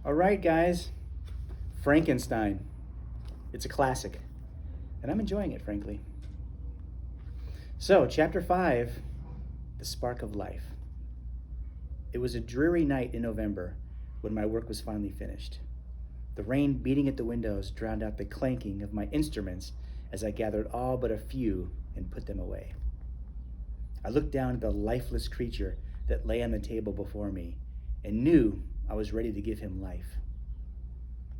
All right, guys. Frankenstein. It's a classic, and I'm enjoying it, frankly. So, Chapter 5, The Spark of Life. It was a dreary night in November when my work was finally finished. The rain beating at the windows drowned out the clanking of my instruments as I gathered all but a few and put them away. I looked down at the lifeless creature that lay on the table before me and knew I was ready to give him life.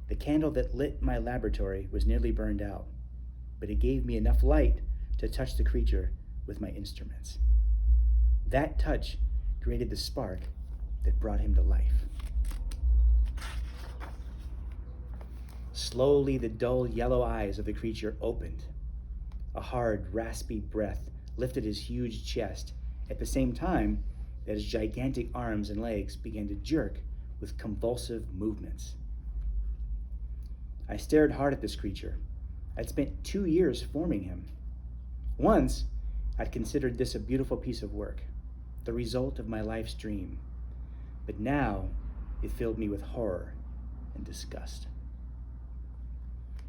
The candle that lit my laboratory was nearly burned out, but it gave me enough light to touch the creature with my instruments. That touch created the spark that brought him to life. Slowly, the dull yellow eyes of the creature opened. A hard, raspy breath lifted his huge chest at the same time that his gigantic arms and legs began to jerk with convulsive movements. I stared hard at this creature. I'd spent 2 years forming him. Once, I'd considered this a beautiful piece of work, the result of my life's dream. But now, it filled me with horror and disgust.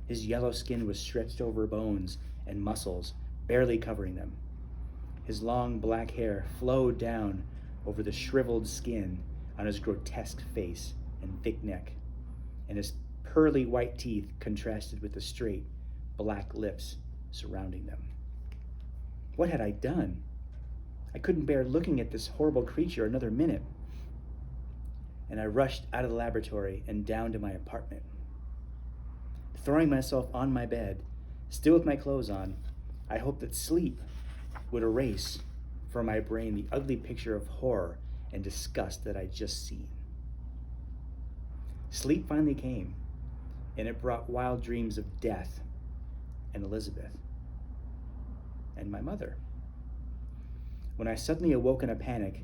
His yellow skin was stretched over bones and muscles, barely covering them. His long black hair flowed down over the shriveled skin on his grotesque face and thick neck, and his pearly white teeth contrasted with the straight, black lips surrounding them. What had I done? I couldn't bear looking at this horrible creature another minute, and I rushed out of the laboratory and down to my apartment. Throwing myself on my bed, still with my clothes on, I hoped that sleep would erase from my brain the ugly picture of horror and disgust that I'd just seen. Sleep finally came, and it brought wild dreams of death and Elizabeth and my mother. When I suddenly awoke in a panic,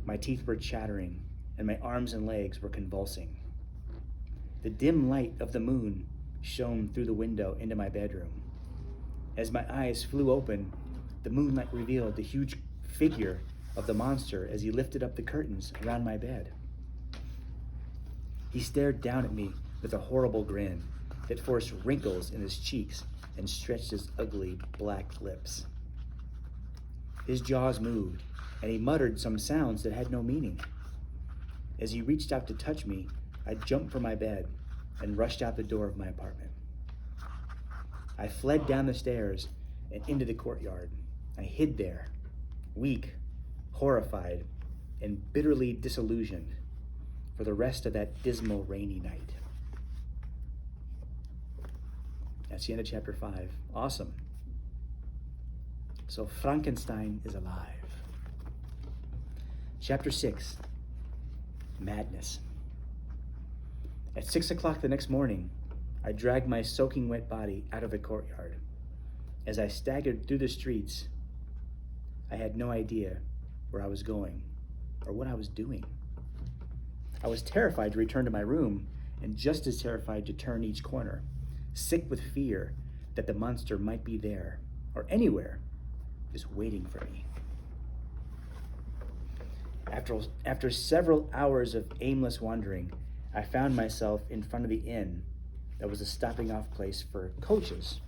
my teeth were chattering and my arms and legs were convulsing. The dim light of the moon shone through the window into my bedroom. As my eyes flew open, the moonlight revealed the huge figure of the monster as he lifted up the curtains around my bed. He stared down at me with a horrible grin that forced wrinkles in his cheeks and stretched his ugly black lips. His jaws moved, and he muttered some sounds that had no meaning. As he reached out to touch me, I jumped from my bed and rushed out the door of my apartment. I fled down the stairs and into the courtyard. I hid there, weak, horrified, and bitterly disillusioned for the rest of that dismal rainy night. That's the end of chapter 5. Awesome. So Frankenstein is alive. Chapter 6, Madness. At 6 o'clock the next morning, I dragged my soaking wet body out of the courtyard. As I staggered through the streets, I had no idea where I was going or what I was doing. I was terrified to return to my room and just as terrified to turn each corner, sick with fear that the monster might be there or anywhere just waiting for me. After several hours of aimless wandering, I found myself in front of the inn that was a stopping off place for coaches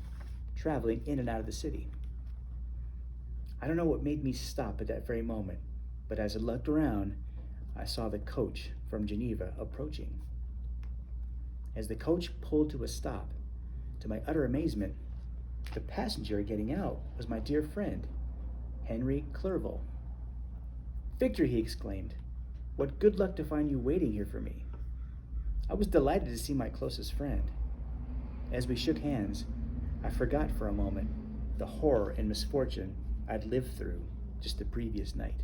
traveling in and out of the city. I don't know what made me stop at that very moment, but as I looked around, I saw the coach from Geneva approaching. As the coach pulled to a stop, to my utter amazement, the passenger getting out was my dear friend, Henry Clerval. "Victor," he exclaimed, "what good luck to find you waiting here for me." I was delighted to see my closest friend. As we shook hands, I forgot for a moment the horror and misfortune I'd lived through just the previous night.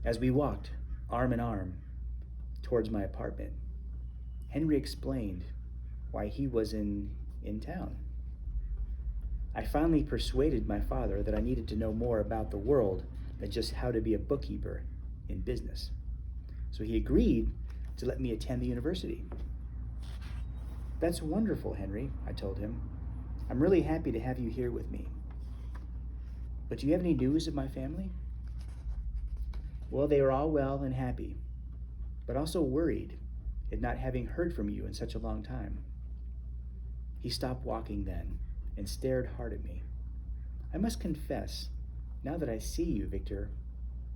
As we walked, arm in arm, towards my apartment, Henry explained why he was in town. I finally persuaded my father that I needed to know more about the world than just how to be a bookkeeper in business. So he agreed to let me attend the university. "That's wonderful, Henry," I told him. "I'm really happy to have you here with me. But do you have any news of my family?" "Well, they are all well and happy, but also worried. at not having heard from you in such a long time." He stopped walking then and stared hard at me. "I must confess, now that I see you, Victor,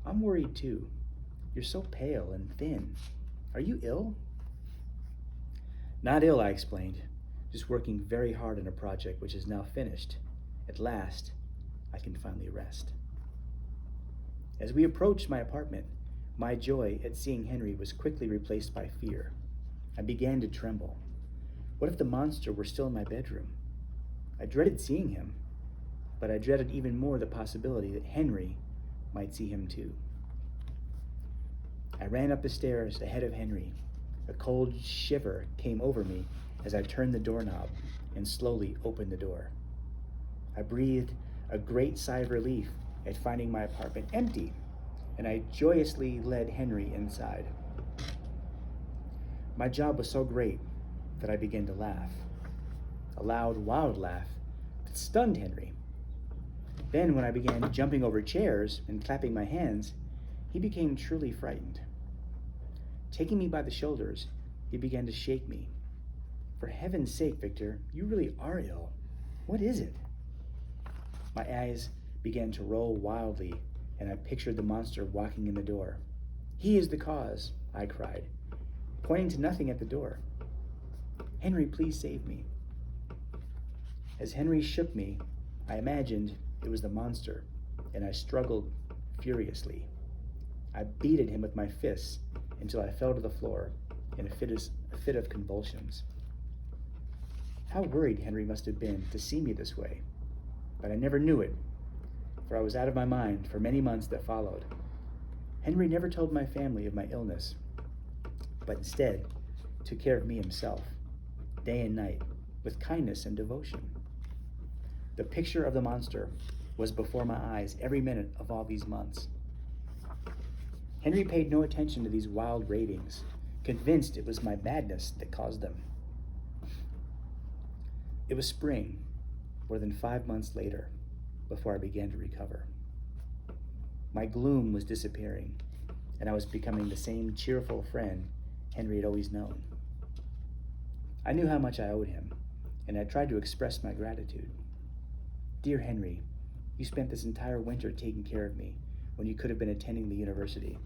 I'm worried too. You're so pale and thin. Are you ill?" "Not ill," I explained. "Just working very hard on a project which is now finished. At last, I can finally rest." As we approached my apartment, my joy at seeing Henry was quickly replaced by fear. I began to tremble. What if the monster were still in my bedroom? I dreaded seeing him, but I dreaded even more the possibility that Henry might see him too. I ran up the stairs ahead of Henry. A cold shiver came over me as I turned the doorknob and slowly opened the door. I breathed a great sigh of relief at finding my apartment empty, and I joyously led Henry inside. My job was so great that I began to laugh. A loud, wild laugh that stunned Henry. Then, when I began jumping over chairs and clapping my hands, he became truly frightened. Taking me by the shoulders, he began to shake me. "For heaven's sake, Victor, you really are ill. What is it?" My eyes began to roll wildly, and I pictured the monster walking in the door. "He is the cause," I cried, pointing to nothing at the door. "Henry, please save me." As Henry shook me, I imagined it was the monster, and I struggled furiously. I beat at him with my fists until I fell to the floor in a fit of convulsions. How worried Henry must have been to see me this way, but I never knew it, for I was out of my mind for many months that followed. Henry never told my family of my illness, but instead took care of me himself, day and night, with kindness and devotion. The picture of the monster was before my eyes every minute of all these months. Henry paid no attention to these wild ravings, convinced it was my madness that caused them. It was spring, more than 5 months later, before I began to recover. My gloom was disappearing, and I was becoming the same cheerful friend Henry had always known. I knew how much I owed him, and I tried to express my gratitude. "Dear Henry, you spent this entire winter taking care of me when you could have been attending the university,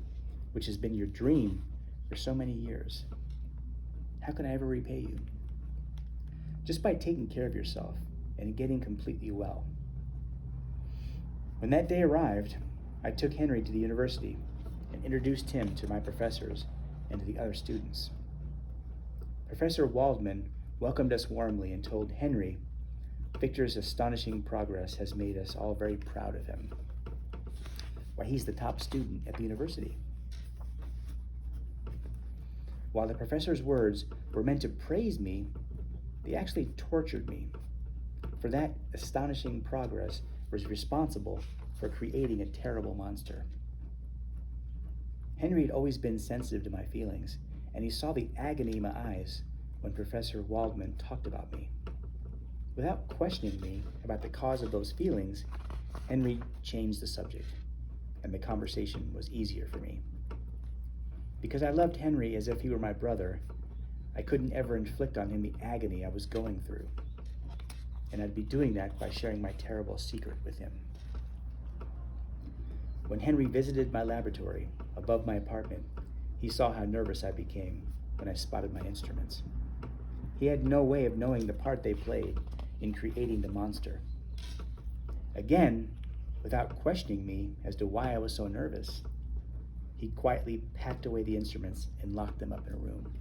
which has been your dream for so many years. How can I ever repay you? Just by taking care of yourself and getting completely well." When that day arrived, I took Henry to the university and introduced him to my professors and to the other students. Professor Waldman welcomed us warmly and told Henry, "Victor's astonishing progress has made us all very proud of him. Why, he's the top student at the university." While the professor's words were meant to praise me, they actually tortured me, for that astonishing progress was responsible for creating a terrible monster. Henry had always been sensitive to my feelings, and he saw the agony in my eyes when Professor Waldman talked about me. Without questioning me about the cause of those feelings, Henry changed the subject, and the conversation was easier for me. Because I loved Henry as if he were my brother, I couldn't ever inflict on him the agony I was going through, and I'd be doing that by sharing my terrible secret with him. When Henry visited my laboratory above my apartment, he saw how nervous I became when I spotted my instruments. He had no way of knowing the part they played in creating the monster. Again, without questioning me as to why I was so nervous, he quietly packed away the instruments and locked them up in a room.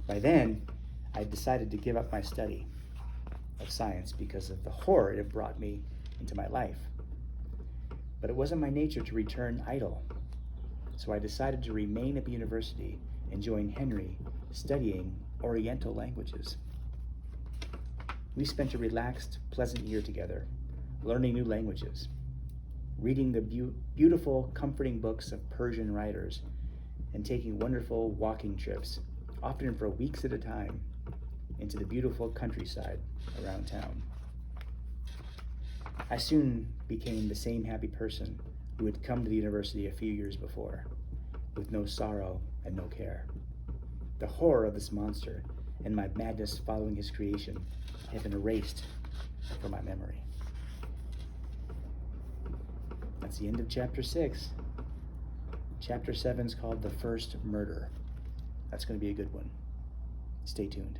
By then, I decided to give up my study of science because of the horror it had brought me into my life. But it wasn't my nature to return idle, so I decided to remain at the university and join Henry studying Oriental languages. We spent a relaxed, pleasant year together, learning new languages, reading the beautiful, comforting books of Persian writers, and taking wonderful walking trips, often for weeks at a time, into the beautiful countryside around town. I soon became the same happy person who had come to the university a few years before, with no sorrow and no care. The horror of this monster and my madness following his creation have been erased from my memory. That's the end of chapter 6. Chapter 7 is called The First Murder. That's going to be a good one. Stay tuned.